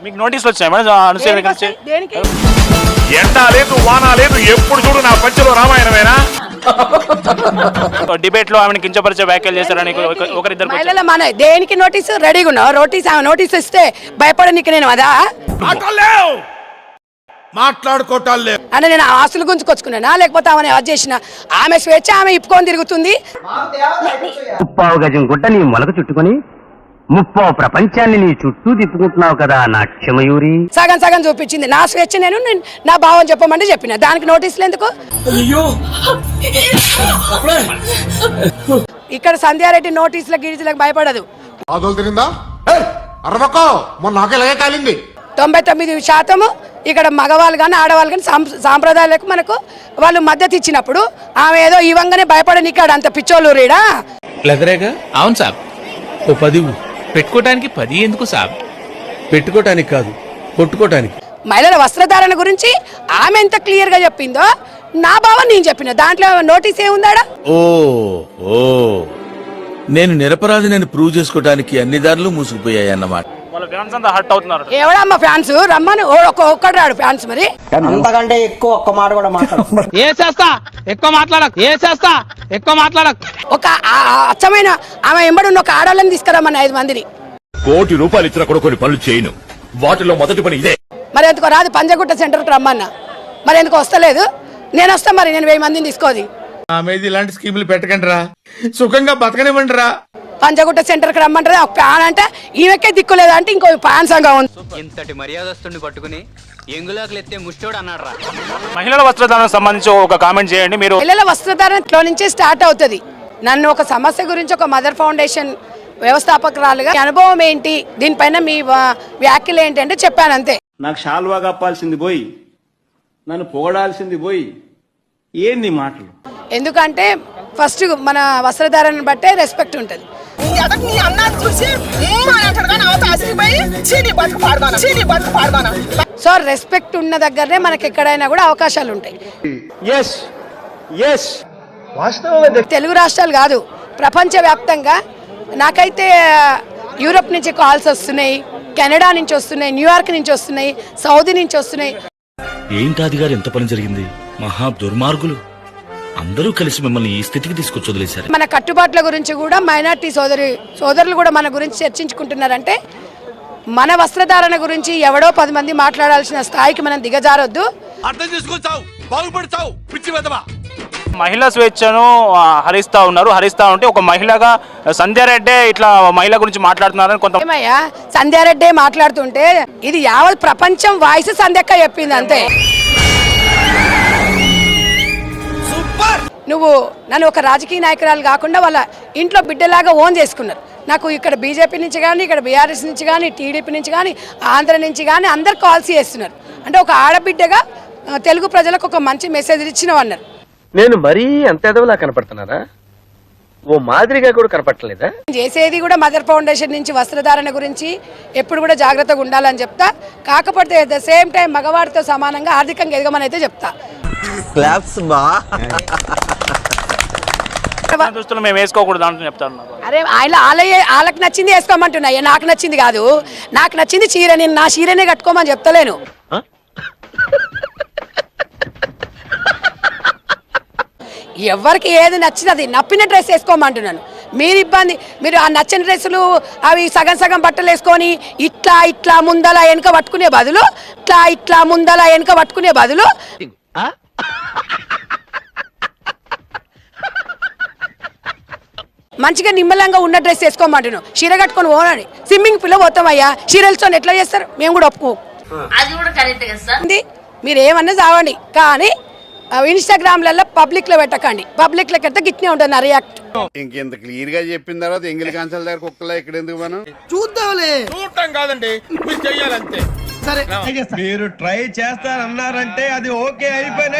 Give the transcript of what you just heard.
మీకు నోటీసులు వచ్చాయి మేడం అనసూయ దగ్గర నుంచి? దేనికి? ఎండా లేదు వాన లేదు, ఎప్పుడు చూడు నా పంచలో రామాయణమేనా? డిబేట్ లో ఆమెను కించపరిచే వ్యాఖ్యలు చేశారని ఒకరిద్దరు మహిళల మన దేనికి నోటీసు రెడీగా ఉన్నావు? నోటీస్ ఇస్తే భయపడనికి నేను అదా మాట్లాడుకోవటాలు లేవు అంటే నేను ఆస్తుల గురించి కొచ్చుకున్నానా, లేకపోతే ఆమె అది చేసిన? ఆమె స్వేచ్ఛ, ఆమె ఇప్పుకొని తిరుగుతుంది. ముప్పావు గజం గుడ్డ నీ మొలక చుట్టుకొని ముప్పావు ప్రపంచాన్ని నీ చుట్టూ తిప్పుకుంటున్నావు కదా నాట్యమయూరి. సగం సగం చూపించింది. నా స్వేచ్ఛ నేను నా భావం చెప్పమంటే చెప్పిన, దానికి నోటీసులు ఎందుకు? ఇక్కడ సంధ్యారెడ్డి నోటీసుల గిరిజలకు భయపడదు. 99% ఇక్కడ మగవాళ్ళు కానీ ఆడవాళ్ళు కానీ సాంప్రదాయాలకు మనకు వాళ్ళు మద్దతు ఇచ్చినప్పుడు ఆమె ఏదో ఇవ్వంగానే భయపడనికాడు అంత పిచ్చోళ్ళు రీడా. అవును సాబ్. ఓ 10 పెట్టుకోవటానికి 10 ఎందుకు సాబ్? పెట్టుకోవటానికి కాదు, కొట్టుకోవటానికి. మహిళల వస్త్రధారణ గురించి ఆమె ఎంత క్లియర్ గా చెప్పిందో నా భావం నేను చెప్పిన, దాంట్లో నోటీస్ ఏముందాడా? ఓ నేను నిరపరాధిని ప్రూవ్ చేసుకోవడానికి అన్ని దారులు మూసుకుపోయాయి అన్నమాట. వాళ్ళ ఫ్యాన్స్ అంతా హర్ట్ అవుతున్నారు. ఎవడమ్మా ఫ్యాన్స్? రమ్మని ఒక్కడు రాడు ఫ్యాన్స్. మరి అంతకంటే ఎక్కువ ఒక్క మాట కూడా మాట్లాడకు. ఒక అచ్చమైన ఆమె ఎంబడున్న ఒక ఆడవాళ్ళని తీసుకురమ్మని 5 మందిని. ₹1 కోటి ఇచ్చినా కూడా కొన్ని పనులు చేయను. వాటిలో మొదటి పని ఇదే. మరి ఎందుకో రాదు పంజగుట్ట సెంటర్కి రమ్మన్నా, మరి ఎందుకు వస్తలేదు? నేను వస్తా, మరి నేను 1000 మందిని తీసుకోది. ఆమెది ఇలాంటి స్కీములు పెట్టకండి రా, సుఖంగా బతకనివ్వండి రా. పంజగుట్ట సెంటర్కి రమ్మంటారు. ఒక ఫ్యాన్ అంటే ఈమెకే దిక్కులేదు అంటే ఇంకో ఫ్యాన్ సంఘం ఉంది. ఇంతటి మర్యాదస్తుని పట్టుకుని ఎంగులాకులు ఎత్తే ముష్టోడు అన్నాడు రా. మహిళల వస్త్రధారణకు సంబంధించి ఒక కామెంట్ చేయండి మీరు. పిల్లల వస్త్రధారణలో నుంచే స్టార్ట్ అవుతుంది. నన్ను ఒక సమస్య గురించి ఒక మదర్ ఫౌండేషన్ వ్యవస్థాపకురాలుగా అనుభవం ఏంటి, దీనిపైన మీ వ్యాఖ్యలు ఏంటి అంటే చెప్పాను అంతే. నాకు షాల్వా కప్పాల్సింది పోయి నన్ను పొగడాల్సింది పోయి ఏంది మాటలు? ఎందుకంటే ఫస్ట్ మన వస్త్రధారణను బట్టే రెస్పెక్ట్ ఉంటుంది. సో రెస్పెక్ట్ ఉన్న దగ్గరనే మనకి ఎక్కడైనా కూడా అవకాశాలు ఉంటాయి. తెలుగు రాష్ట్రాలు కాదు, ప్రపంచ వ్యాప్తంగా నాకైతే యూరోప్ నుంచి కాల్స్ వస్తున్నాయి, కెనడా నుంచి వస్తున్నాయి, న్యూయార్క్ నుంచి వస్తున్నాయి, సౌదీ నుంచి వస్తున్నాయి. ఏంటాది గారు ఎంత పని జరిగింది? మహా దుర్మార్గులు అందరూ కలిసి మిమ్మల్ని ఈ స్థితికి తీసుకొచ్చి వదిలేశారు. మన కట్టుబాట్ల గురించి కూడా మైనార్టీ సోదరులు కూడా మన గురించి చర్చించుకుంటున్నారంటే మన వస్త్రధారణ గురించి ఎవడో 10 మంది మాట్లాడాల్సిన స్థాయికి మనం దిగజారొద్దు. మహిళా స్వేచ్ఛను హరిస్తా ఉంటే ఒక మహిళగా సంధ్యారెడ్డి ఇట్లా మహిళ గురించి మాట్లాడుతున్నారని కొంత ఏమయ్యా, సంధ్యారెడ్డి మాట్లాడుతుంటే ఇది యావత్ ప్రపంచం వాయిస్ సంధ్యక్క చెప్పింది అంతే. నువ్వు నన్ను ఒక రాజకీయ నాయకురాలు కాకుండా వాళ్ళ ఇంట్లో బిడ్డలాగా ఓన్ చేసుకున్నారు. నాకు ఇక్కడ బీజేపీ నుంచి కానీ, ఇక్కడ బీఆర్ఎస్ నుంచి కానీ, టీడీపీ నుంచి కానీ, ఆంధ్ర నుంచి కానీ అందరు కాల్స్ చేస్తున్నారు. అంటే ఒక ఆడబిడ్డగా తెలుగు ప్రజలకు ఒక మంచి మెసేజ్ ఇచ్చినవన్నారు. నేను మరీ అంత ఎదవలా కనపడుతున్నారా? ఓ మాదిరిగా కూడా కనపడలేదా? చేసేది కూడా మదర్ ఫౌండేషన్ నుంచి వస్త్రధారణ గురించి ఎప్పుడు కూడా జాగ్రత్తగా ఉండాలని చెప్తా. కాకపోతే అట్ ద సేమ్ టైం మగవాడితో సమానంగా ఆర్థికంగా ఎదగమని అయితే చెప్తా. దుస్తులు మేము వేసుకోకూడదు అంటూ చెప్తాను. అరే వాళ్ళకి నచ్చింది వేసుకోమంటున్నా, నాకు నచ్చింది కాదు. నాకు నచ్చింది చీర, నేను నా చీరనే కట్టుకోమని చెప్తలేను. ఎవరికి ఏది నచ్చింది అది నప్పిన డ్రెస్ వేసుకోమంటున్నాను. మీరు ఆ నచ్చిన డ్రెస్సులు అవి సగం సగం బట్టలు వేసుకొని ఇట్లా ముందల వెనక పట్టుకునే బదులు ఇట్లా ముందల వెనక పట్టుకునే బదులు మంచిగా నిమ్మలంగా ఉన్న డ్రెస్ వేసుకోమంటున్నాను. చీర కట్టుకొని పోనండి, స్విమ్మింగ్ పూల్ పోతామయ్యా. చీరలతో ఎట్లా చేస్తారు? మేము కూడా ఒప్పుకో. మీరు ఏమన్నా చావండి, కానీ ఇన్స్టాగ్రామ్లలో పబ్లిక్ లో పెట్టకండి. పబ్లిక్ లో పెడితే గిట్నే ఉంటుంది నా రియాక్ట్. ఇంకెంత క్లియర్ గా చెప్పిన తర్వాత ఎంగిలి కాంచాల దగ్గర కుక్కలా ఇక్కడ ఎందుకు మనం చూడటం కాదండి, మీరు చెయ్యాలంతే. మీరు ట్రై చేస్తారన్నారంటే అది ఓకే అయిపోయిన